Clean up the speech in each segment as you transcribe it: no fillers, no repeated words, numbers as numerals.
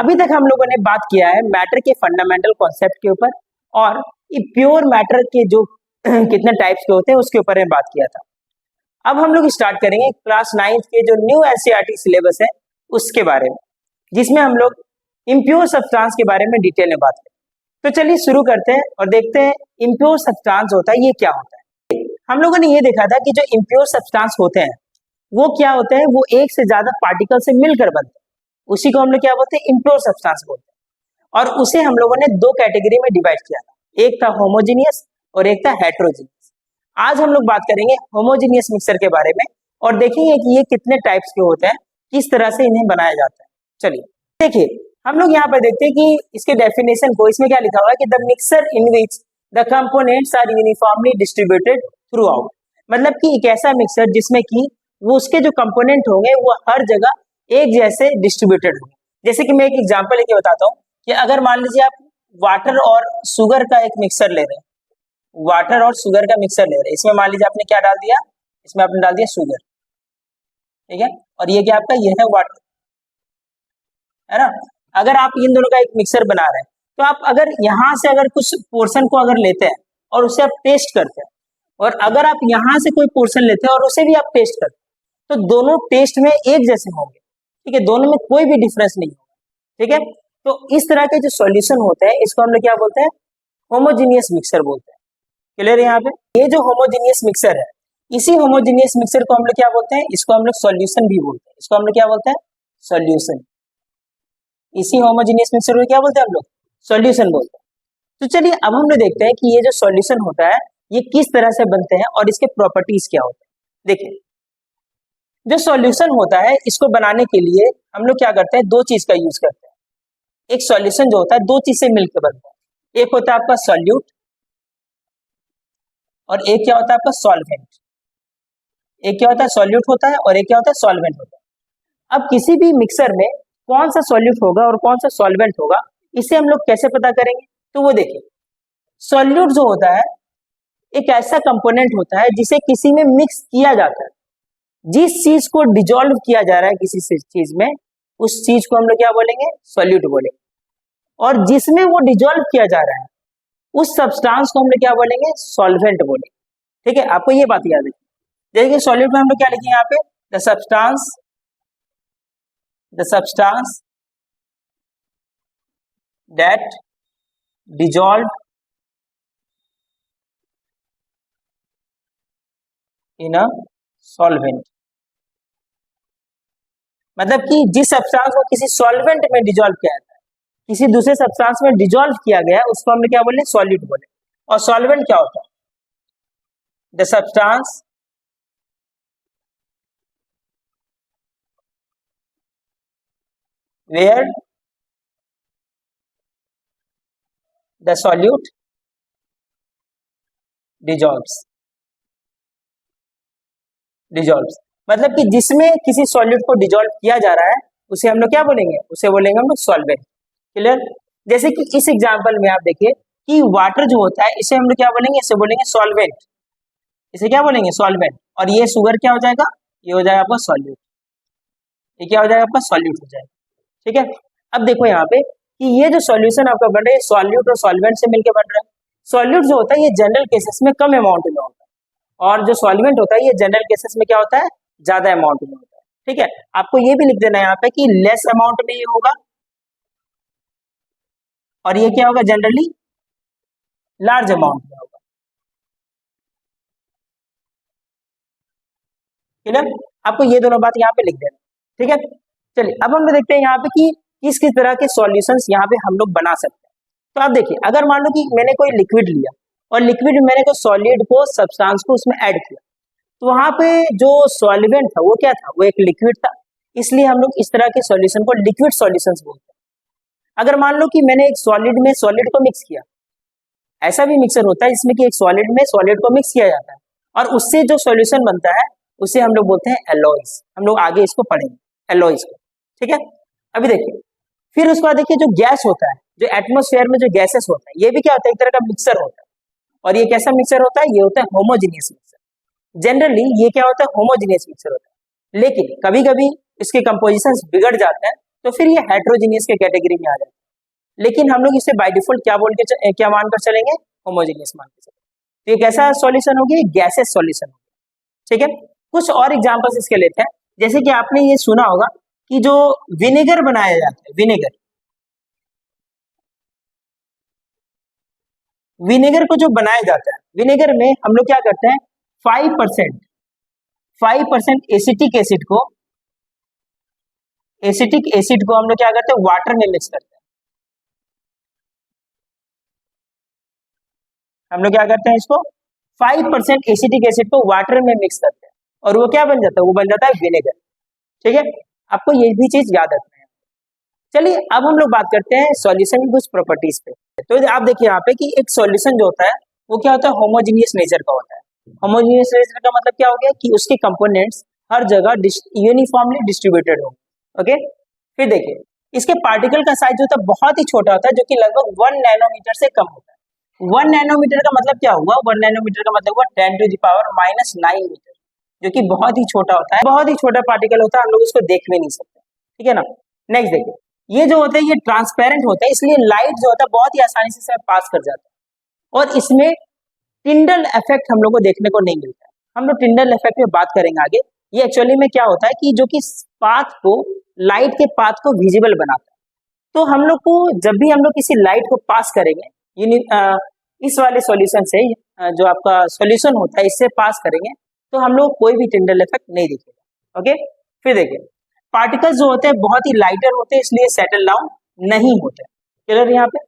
अभी तक हम लोगों ने बात किया है मैटर के फंडामेंटल कॉन्सेप्ट के ऊपर और प्योर मैटर के जो कितने टाइप्स के होते हैं उसके ऊपर में बात किया था। अब हम लोग स्टार्ट करेंगे क्लास 9th के जो न्यू एनसीईआरटी सिलेबस है उसके बारे में, जिसमें हम लोग इम्प्योर सब्सटेंस के बारे में डिटेल में बात करें। तो चलिए शुरू करते हैं और देखते हैं इम्प्योर सब्सटेंस होता है ये क्या होता है। हम लोगों ने ये देखा था कि जो इम्प्योर सब्सटेंस होते हैं वो क्या होते हैं, वो एक से ज्यादा पार्टिकल से मिलकर बनते हैं, उसी को हम लोग क्या बोलते हैं, इम्प्योर सब्सटेंस बोलते हैं। और उसे हम लोगों ने दो कैटेगरी में डिवाइड किया था, एक था होमोजीनियस और एक था हेट्रोजीनियस। आज हम लोग बात करेंगे होमोजीनियस मिक्सचर के बारे में और देखेंगे कि ये कितने टाइप्स के होते हैं, किस तरह से इन्हें बनाया जाता है। चलिए देखिए, हम लोग यहाँ पर देखते हैं कि इसके डेफिनेशन को, इसमें क्या लिखा हुआ है कि the mixture in which the components are uniformly distributed throughout, मतलब कि एक ऐसा मिक्सर जिसमें कि वो उसके जो कंपोनेंट होंगे वो हर जगह एक जैसे डिस्ट्रीब्यूटेड होंगे। जैसे कि मैं एक एग्जांपल लेके बताता हूँ कि अगर मान लीजिए आप वाटर और शुगर का एक मिक्सर ले रहे हैं, वाटर और शुगर का मिक्सर ले रहे हैं, इसमें मान लीजिए आपने क्या डाल दिया, इसमें आपने डाल दिया शुगर, ठीक है, और ये क्या आपका, ये है वाटर, है ना। अगर आप इन दोनों का एक मिक्सर बना रहे हैं तो आप अगर यहाँ से अगर कुछ पोर्शन को अगर लेते हैं और उसे आप टेस्ट करते हैं, और अगर आप यहाँ से कोई पोर्शन लेते हैं और उसे भी आप टेस्ट करते हैं, तो दोनों टेस्ट में एक जैसे होंगे, ठीक है, दोनों में कोई भी डिफरेंस नहीं होगा, ठीक है। तो इस तरह के जो सॉल्यूशन होते हैं इसको हम लोग क्या बोलते हैं, होमोजीनियस मिक्सर बोलते हैं। क्लियर है यहाँ पे। ये जो होमोजीनियस मिक्सर है, इसी होमोजीनियस मिक्सर को हम लोग क्या बोलते हैं, इसको हम लोग सॉल्यूशन भी बोलते हैं, इसको हम लोग क्या बोलते हैं, सॉल्यूशन। इसी होमोजीनियस मिक्सर को क्या बोलते हैं हम लोग, सॉल्यूशन बोलते हैं। तो चलिए अब हम लोग देखते हैं कि ये जो सॉल्यूशन होता है ये किस तरह से बनते हैं और इसके प्रॉपर्टीज क्या होते हैं। देखिए, जो सॉल्यूशन होता है इसको बनाने के लिए हम लोग क्या करते हैं, दो चीज का यूज करते हैं। एक सॉल्यूशन जो होता है दो चीज से मिलकर बनता है, एक होता है आपका सॉल्यूट और एक क्या होता है आपका सॉल्वेंट। एक क्या होता है, सॉल्यूट होता है और एक क्या होता है, सॉल्वेंट होता है। अब किसी भी मिक्सर में कौन सा सॉल्यूट होगा और कौन सा सॉल्वेंट होगा, इसे हम लोग कैसे पता करेंगे। तो वो देखिए, सॉल्यूट जो होता है एक ऐसा कंपोनेंट होता है जिसे किसी में मिक्स किया जाता है, जिस चीज को डिजोल्व किया जा रहा है किसी चीज में, उस चीज को हम लोग क्या बोलेंगे, सॉल्यूट बोलेंगे। और जिसमें वो डिजोल्व किया जा रहा है उस सब्सटेंस को हम लोग क्या बोलेंगे, सॉल्वेंट बोलेंगे, ठीक है। आपको ये बात याद है। देखिए सॉल्यूट में हम लोग क्या लिखेंगे यहाँ पे, the substance that dissolve in a solvent, मतलब कि जिस सब्सटेंस को किसी सॉल्वेंट में डिजोल्व किया जाता है, किसी दूसरे सब्सटेंस में डिजोल्व किया गया उसको हम लोग क्या बोले, सॉल्यूट बोले। और सॉल्वेंट क्या होता है, the substance where the solute dissolves, मतलब कि जिसमें किसी सॉल्यूट को डिजोल्व किया जा रहा है उसे हम लोग क्या बोलेंगे, उसे बोलेंगे हम लोग सॉल्वेंट। क्लियर। जैसे कि इस एग्जांपल में आप देखिए कि वाटर जो होता है इसे हम लोग क्या बोलेंगे, इसे बोलेंगे सॉल्वेंट, इसे क्या बोलेंगे, सॉल्वेंट। और ये शुगर क्या हो जाएगा, ये हो जाएगा आपका सॉल्यूट, ये क्या हो जाएगा आपका, सॉल्यूट हो जाएगा, ठीक है। अब देखो यहाँ पे कि ये जो सॉल्यूशन आपका बन रहा है सॉल्यूट और सॉल्वेंट से मिलकर बन रहा है। सॉल्यूट जो होता है ये जनरल केसेस में कम अमाउंट में होता है, और जो सॉल्वेंट होता है ये जनरल केसेस में क्या होता है, ज्यादा अमाउंट में होता है, ठीक है। आपको ये भी लिख देना है यहाँ पे कि लेस अमाउंट में ये होगा और ये क्या होगा, जनरली लार्ज अमाउंट में होगा, ठीक है। आपको ये दोनों बात यहाँ पे लिख देना, ठीक है। चलिए अब हम देखते हैं यहाँ पे कि किस किस तरह के सॉल्यूशंस यहाँ पे हम लोग बना सकते हैं। तो आप देखिए, अगर मान लो कि मैंने कोई लिक्विड लिया और लिक्विड में मैंने कोई सॉलिड को, सब्सटेंस को उसमें ऐड किया, तो वहां पे जो सॉल्वेंट था वो क्या था, वो एक लिक्विड था, इसलिए हम लोग इस तरह के सॉल्यूशन को लिक्विड सॉल्यूशंस बोलते हैं। अगर मान लो कि मैंने एक सॉलिड में सॉलिड को मिक्स किया, ऐसा भी मिक्सर होता है जिसमें कि एक सॉलिड में सॉलिड को मिक्स किया जाता है और उससे जो सॉल्यूशन बनता है उसे हम लोग बोलते हैं एलॉयज। हम लोग आगे इसको पढ़ेंगे, एलॉयज को, ठीक है। अभी देखिए, फिर उसके बाद देखिए जो गैस होता है, जो एटमोस्फेयर में जो गैसेस होता है, ये भी क्या होता है, एक तरह का मिक्सर होता है। और ये कैसा मिक्सर होता है, ये होता है होमोजीनियस मिक्सर। जनरली ये क्या होता है, होमोजीनियस मिक्सर होता है, लेकिन कभी कभी इसके कंपोजिशन बिगड़ जाते हैं तो फिर ये हेट्रोजीनियस के कैटेगरी में आ जाता है। लेकिन हम लोग इसे बाय डिफॉल्ट क्या बोल के क्या मानकर चलेंगे, होमोजीनियस मान के चलेंगे। तो ये कैसा सॉल्यूशन होगी, गैसेस सॉल्यूशन होगी। ठीक है, कुछ और एग्जांपल्स इसके लेते हैं। जैसे कि आपने ये सुना होगा कि जो विनेगर बनाया जाता है, विनेगर को जो बनाया जाता है, विनेगर में हम लोग क्या करते हैं, 5% एसिटिक एसिड को हम लोग क्या करते हैं, वाटर में मिक्स करते हैं। हम लोग क्या करते हैं, इसको 5% एसिटिक एसिड को वाटर में मिक्स करते हैं और वो क्या बन जाता है, वो बन जाता है विनेगर। ठीक है, आपको ये भी चीज याद रखना है। चलिए अब हम लोग बात करते हैं सॉल्यूशन की कुछ प्रॉपर्टीज पे। तो आप देखिए यहाँ पे कि एक सॉल्यूशन जो होता है वो क्या होता है, होमोजीनियस नेचर का होता है। होमोजीनियस नेचर का मतलब क्या हो गया कि उसके कंपोनेंट्स हर जगह यूनिफॉर्मली डिस्ट्रीब्यूटेड हो। ओके, फिर देखिए इसके पार्टिकल का साइज होता है बहुत ही छोटा होता है, जो कि लगभग 1 नैनोमीटर से कम होता है। 1 नैनोमीटर का मतलब क्या हुआ, 1 नैनोमीटर का मतलब हुआ 10⁻⁻⁹ मीटर, जो कि बहुत ही छोटा होता है, बहुत ही छोटा पार्टिकल होता है, हम लोग इसको देख भी नहीं सकते। ठीक है ना। नेक्स्ट देखिए, ये जो होता है ये ट्रांसपेरेंट होता है, इसलिए लाइट जो होता है बहुत ही आसानी से पास कर जाता है और इसमें टिंडल इफेक्ट हम लोग को देखने को नहीं मिलता है। हम लोग टिंडल इफेक्ट में बात करेंगे आगे। ये एक्चुअली में क्या होता है कि जो कि पाथ को, लाइट के पाथ को विजिबल बनाता है। तो हम लोग को जब भी हम लोग किसी लाइट को पास करेंगे, इस वाले सॉल्यूशन से, जो आपका सॉल्यूशन होता है इससे पास करेंगे तो हम लोग कोई भी टिंडल इफेक्ट नहीं दिखेगा। ओके, फिर देखिए पार्टिकल्स जो होते हैं बहुत ही लाइटर होते हैं, इसलिए सेटल डाउन नहीं होते। क्लियर यहाँ पे।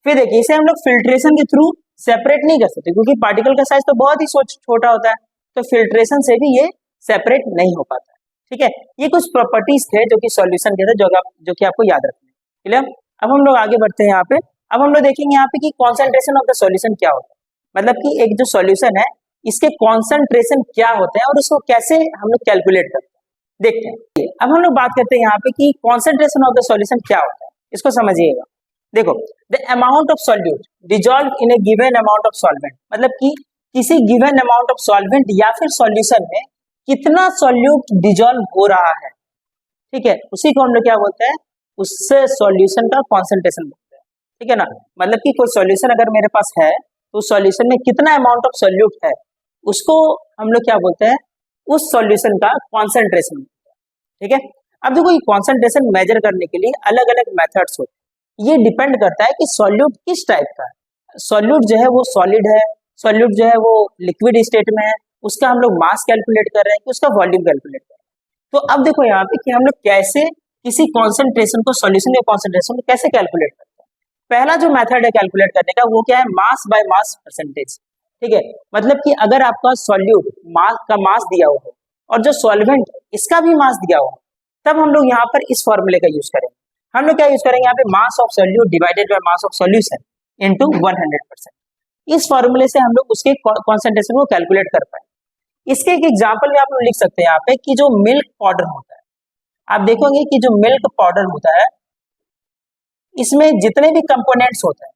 फिर देखिए इसे हम लोग फिल्ट्रेशन के थ्रू सेपरेट नहीं कर सकते, क्योंकि पार्टिकल का साइज तो बहुत ही छोटा होता है, तो फिल्ट्रेशन से भी ये सेपरेट नहीं हो पाता है। ठीक है, ये कुछ प्रॉपर्टीज थे जो कि सॉल्यूशन के थे, जो कि आपको याद रखना है। क्लियर। अब हम लोग आगे बढ़ते हैं यहाँ पे। अब हम लोग देखेंगे यहाँ पे कि कॉन्सेंट्रेशन ऑफ द सॉल्यूशन क्या होता है, मतलब कि एक जो सॉल्यूशन है इसके कॉन्सेंट्रेशन क्या होते हैं और उसको कैसे हम लोग कैलकुलेट करते हैं, देखते हैं। अब हम लोग बात करते हैं यहाँ पे कि कॉन्सेंट्रेशन ऑफ द सॉल्यूशन क्या होता है, इसको समझिएगा। देखो, the amount of solute dissolve in A given amount of solvent, मतलब कि किसी गिवन अमाउंट ऑफ सॉल्वेंट या फिर सॉल्यूशन में कितना सॉल्यूट डिजॉल्व हो रहा है। ठीक है, उसी को हम लोग क्या बोलते हैं, उससे सॉल्यूशन का कॉन्सेंट्रेशन बोलते हैं। ठीक है ना, मतलब कि कोई सॉल्यूशन अगर मेरे पास है तो सॉल्यूशन में कितना अमाउंट ऑफ सॉल्यूट है, उसको हम लोग क्या बोलते हैं, उस सॉल्यूशन का कॉन्सेंट्रेशन। ठीक है, अब देखो ये कॉन्सेंट्रेशन मेजर करने के लिए अलग अलग मेथड्स होते हैं। ये डिपेंड करता है कि सॉल्यूट किस टाइप का है। सॉल्यूट जो है वो सॉलिड है, सॉल्यूट जो है वो लिक्विड स्टेट में है, उसका हम लोग मास कैलकुलेट कर रहे हैं कि उसका वॉल्यूम कैलकुलेट कर रहे हैं। तो अब देखो यहाँ पे कि हम लोग कैसे किसी कॉन्सेंट्रेशन को, सॉल्यूशन के कॉन्सेंट्रेशन को कैसे कैलकुलेट करते हैं। पहला जो मेथड है कैलकुलेट करने का वो क्या है, मास बाय मास परसेंटेज। ठीक है, मतलब कि अगर आपका सॉल्यूट मास का मास दिया हुआ हो और जो सॉल्वेंट इसका भी मास दिया हुआ, तब हम लोग यहाँ पर इस फॉर्मूले का यूज करेंगे। हम लोग क्या यूज करेंगे यहाँ पे, mass of solute divided by mass of solution into 100%। इस फॉर्मूले से हम लोग उसके कॉन्सेंट्रेशन को कैलकुलेट कर पाए। इसके एक एग्जांपल में आप लोग लिख सकते हैं यहाँ पे कि जो मिल्क पाउडर होता है, आप देखोगे कि जो मिल्क पाउडर होता है इसमें जितने भी कंपोनेंट्स होते हैं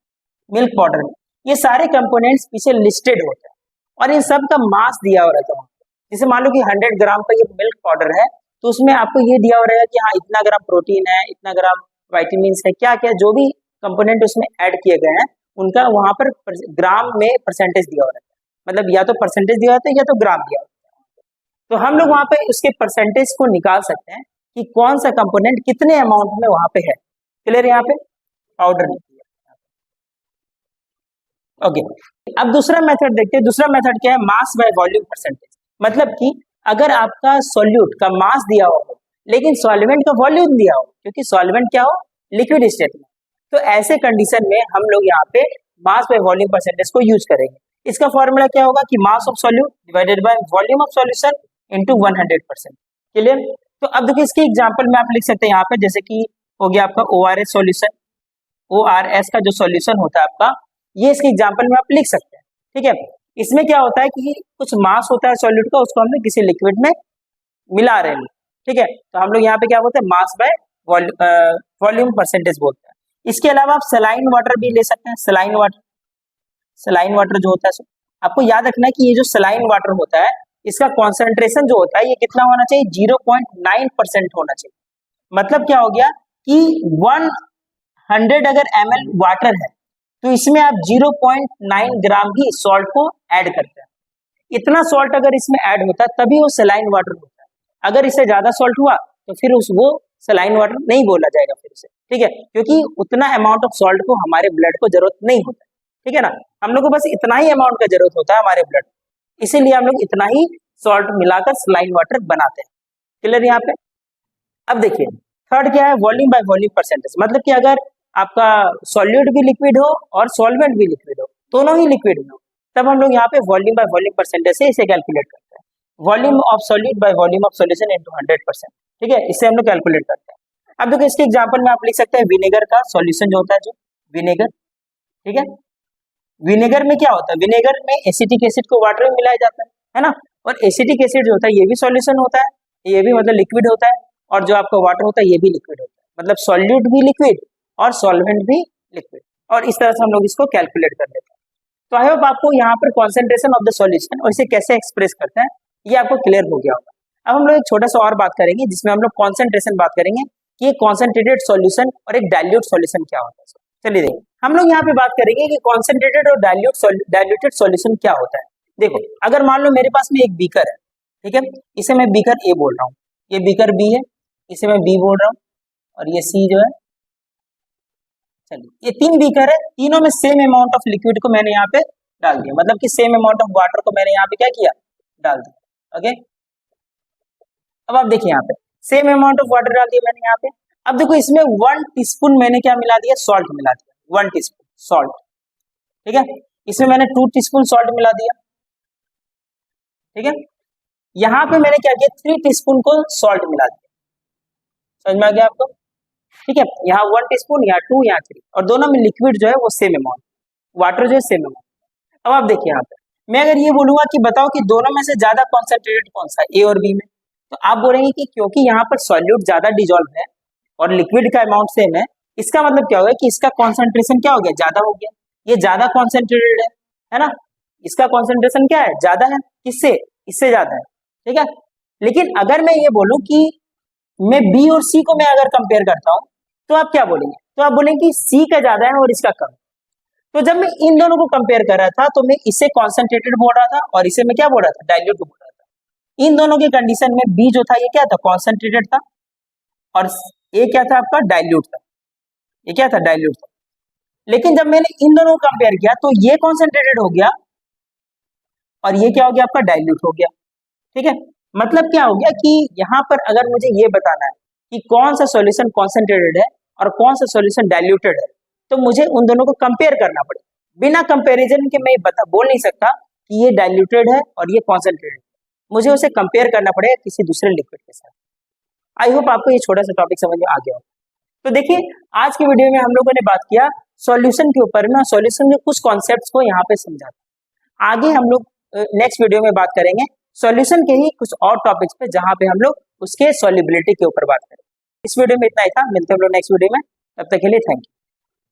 मिल्क पाउडर में, ये सारे कंपोनेंट्स पीछे लिस्टेड होते हैं और इन सब का मास दिया हो रहता है। जैसे मान लो कि 100 ग्राम का ये मिल्क पाउडर है, तो उसमें आपको ये दिया हो रहेगा कि हाँ इतना ग्राम प्रोटीन है, इतना ग्राम वाइटामिन है, क्या क्या जो भी कंपोनेंट उसमें ऐड किए गए हैं उनका वहां पर ग्राम में परसेंटेज दिया हो रहता है। मतलब या तो परसेंटेज दिया होता है या तो ग्राम दिया होता है। तो हम लोग वहां पे उसके परसेंटेज को निकाल सकते हैं कि कौन सा कंपोनेंट कितने अमाउंट में वहां पे है। क्लियर, यहाँ पे पाउडर निकल। ओके, अब दूसरा मेथड देखते हैं। दूसरा मेथड क्या है, मास बाय वॉल्यूम परसेंटेज। मतलब कि अगर आपका सॉल्यूट का मास दिया हो लेकिन सॉल्वेंट का वॉल्यूम दिया हो, क्योंकि सॉल्वेंट क्या हो, लिक्विड स्टेट में, तो ऐसे कंडीशन में हम लोग यहाँ पे मास बाय वॉल्यूम परसेंटेज को यूज करेंगे। इसका फॉर्मूला क्या होगा कि mass of solute divided by volume of solution into 100%। Clear. तो अब देखिए इसके एग्जांपल में आप लिख सकते हैं यहाँ पे, जैसे कि हो गया आपका ORS सॉल्यूशन। ORS का जो सॉल्यूशन होता है आपका, ये इसके एग्जांपल में आप लिख सकते हैं। ठीक है, इसमें क्या होता है कि कुछ मास होता है सॉल्यूट का, उसको हम लोग किसी लिक्विड में मिला रहे हैं। ठीक है, तो हम लोग यहाँ पे क्या बोलते हैं, मास बाय वॉल्यूम परसेंटेज बोलते हैं। इसके अलावा आप सलाइन वाटर भी ले सकते हैं। सलाइन वाटर जो होता है, आपको याद रखना है कि ये जो सलाइन वाटर होता है इसका कॉन्सेंट्रेशन जो होता है ये कितना होना चाहिए, 0.9% होना चाहिए। मतलब क्या हो गया कि 100 अगर ml वाटर है तो इसमें आप 0.9 ग्राम ही सॉल्ट को ऐड करते हैं। इतना सॉल्ट अगर इसमें ऐड होता है तभी वो सलाइन वाटर होता है। अगर इससे ज्यादा सॉल्ट हुआ तो फिर वो सलाइन वाटर नहीं बोला जाएगा फिर से, ठीक है, क्योंकि उतना अमाउंट ऑफ सॉल्ट को हमारे ब्लड को जरूरत नहीं होता, ठीक है ना। हम लोग को बस इतना ही अमाउंट का जरूरत होता है हमारे ब्लड, इसीलिए हम लोग इतना ही सॉल्ट मिलाकर सलाइन वाटर बनाते हैं। क्लियर यहाँ पे। अब देखिए थर्ड क्या है, वॉल्यूम बाय वॉल्यूम परसेंटेज, मतलब कि अगर आपका सॉल्यूट भी लिक्विड हो और सॉल्वेंट भी लिक्विड हो, दोनों ही लिक्विड हो, तब हम लोग यहाँ पे वॉल्यूम बाय वॉल्यूम परसेंटेज से इसे कैलकुलेट करते हैं। Volume of solute by volume of solution into 100%, ठीक है, इससे हम लोग कैलकुलेट करते हैं। अब देखो इसके एग्जांपल में आप लिख सकते हैं विनेगर का सॉल्यूशन जो होता है, जो विनेगर, ठीक है, विनेगर में क्या होता है, विनेगर में एसिटिक एसिड को वाटर में मिलाया जाता है ना, और एसिटिक एसिड जो होता है ये भी सॉल्यूशन होता है, ये भी मतलब लिक्विड होता है, और जो आपका वाटर होता है ये भी लिक्विड होता है, मतलब सॉल्यूट भी लिक्विड और सॉल्वेंट भी लिक्विड, और इस तरह से हम लोग इसको कैलकुलेट कर लेते हैं। तो आई होप आपको यहाँ पर कॉन्सेंट्रेशन ऑफ द सॉल्यूशन और इसे कैसे एक्सप्रेस करते हैं ये आपको क्लियर हो गया होगा। अब हम लोग एक छोटा सा और बात करेंगे जिसमें हम लोग कॉन्सेंट्रेशन बात करेंगे कि कॉन्सेंट्रेटेड सॉल्यूशन और एक डाइल्यूट सॉल्यूशन क्या होता है। चलिए देखिए हम लोग यहाँ पे बात करेंगे कि कॉन्सेंट्रेटेड और डाइल्यूटेड सॉल्यूशन क्या होता है। देखो अगर मान लो मेरे पास में एक बीकर है, ठीक है, इसे मैं बीकर ए बोल रहा हूँ, ये बीकर बी है, इसे मैं बी बोल रहा हूँ, और ये सी जो है, चलिए ये 3 बीकर है, तीनों में सेम अमाउंट ऑफ लिक्विड को मैंने यहाँ पे डाल दिया, मतलब कि सेम अमाउंट ऑफ वाटर को मैंने यहाँ पे क्या किया, डाल दिया। ओके, अब आप देखिए यहाँ पे सेम अमाउंट ऑफ वाटर डाल दिया मैंने यहाँ पे। अब देखो इसमें 1 टीस्पून मैंने क्या मिला दिया, सॉल्ट मिला दिया, 1 टीस्पून सॉल्ट, ठीक है, इसमें मैंने 2 टीस्पून सॉल्ट मिला दिया, ठीक है, यहाँ पे मैंने क्या किया 3 टीस्पून को सॉल्ट मिला दिया, समझ में आ गया आपको, ठीक है, यहाँ 1 टीस्पून, यहाँ 2, यहाँ 3, और दोनों में लिक्विड जो है वो सेम अमाउंट, वाटर जो है सेम अमाउंट। अब आप देखिए यहाँ पे मैं अगर ये बोलूंगा कि बताओ कि दोनों में से ज्यादा कॉन्सेंट्रेटेड कौन सा है, ए और बी में, तो आप बोलेंगे कि क्योंकि यहाँ पर सॉल्यूट ज्यादा डिजोल्व है और लिक्विड का अमाउंट सेम है, इसका मतलब क्या होगा कि इसका कॉन्सेंट्रेशन क्या हो गया, ज्यादा हो गया, ये ज्यादा कॉन्सेंट्रेटेड है ना, इसका कॉन्सेंट्रेशन क्या है, ज्यादा है, किससे, इससे ज्यादा है, ठीक है। लेकिन अगर मैं ये बोलूं कि मैं बी और सी को मैं अगर कंपेयर करता हूं तो आप क्या बोलेंगे, तो आप बोलेंगे कि सी का ज्यादा है और इसका कम। तो जब मैं इन दोनों को कंपेयर कर रहा था तो मैं इसे कॉन्सेंट्रेटेड बोल रहा था और इसे मैं क्या बोल रहा था, डाइल्यूट बोल रहा था। इन दोनों के कंडीशन में बी जो था ये क्या था, कॉन्सेंट्रेटेड था, और ए क्या था आपका, डाइल्यूट था, ये क्या था, डाइल्यूट था। लेकिन जब मैंने इन दोनों को कंपेयर किया तो ये कॉन्सेंट्रेटेड हो गया और ये क्या हो गया आपका, डाइल्यूट हो गया, ठीक है। मतलब क्या हो गया कि यहाँ पर अगर मुझे ये बताना है कि कौन सा सॉल्यूशन कॉन्सेंट्रेटेड है और कौन सा सॉल्यूशन डाइल्यूटेड है, तो मुझे उन दोनों को कंपेयर करना पड़ेगा। बिना कंपैरिजन के मैं बोल नहीं सकता कि ये डाइल्यूटेड है और ये कॉन्सेंट्रेटेड है, मुझे उसे कंपेयर करना पड़ेगा किसी दूसरे लिक्विड के साथ। आई होप आपको ये छोटा सा टॉपिक समझ में आ गया हो। तो देखिए आज की वीडियो में हम लोगों ने बात किया सॉल्यूशन के ऊपर में, सॉल्यूशन के कुछ कॉन्सेप्ट्स को यहाँ पे समझा। आगे हम लोग नेक्स्ट वीडियो में बात करेंगे सॉल्यूशन के ही कुछ और टॉपिक्स पे, जहाँ पे हम लोग उसके सॉल्युबिलिटी के ऊपर बात करेंगे। इस वीडियो में इतना ही था, मिलते हैं हम लोग नेक्स्ट वीडियो में, तब तक के लिए थैंक यू।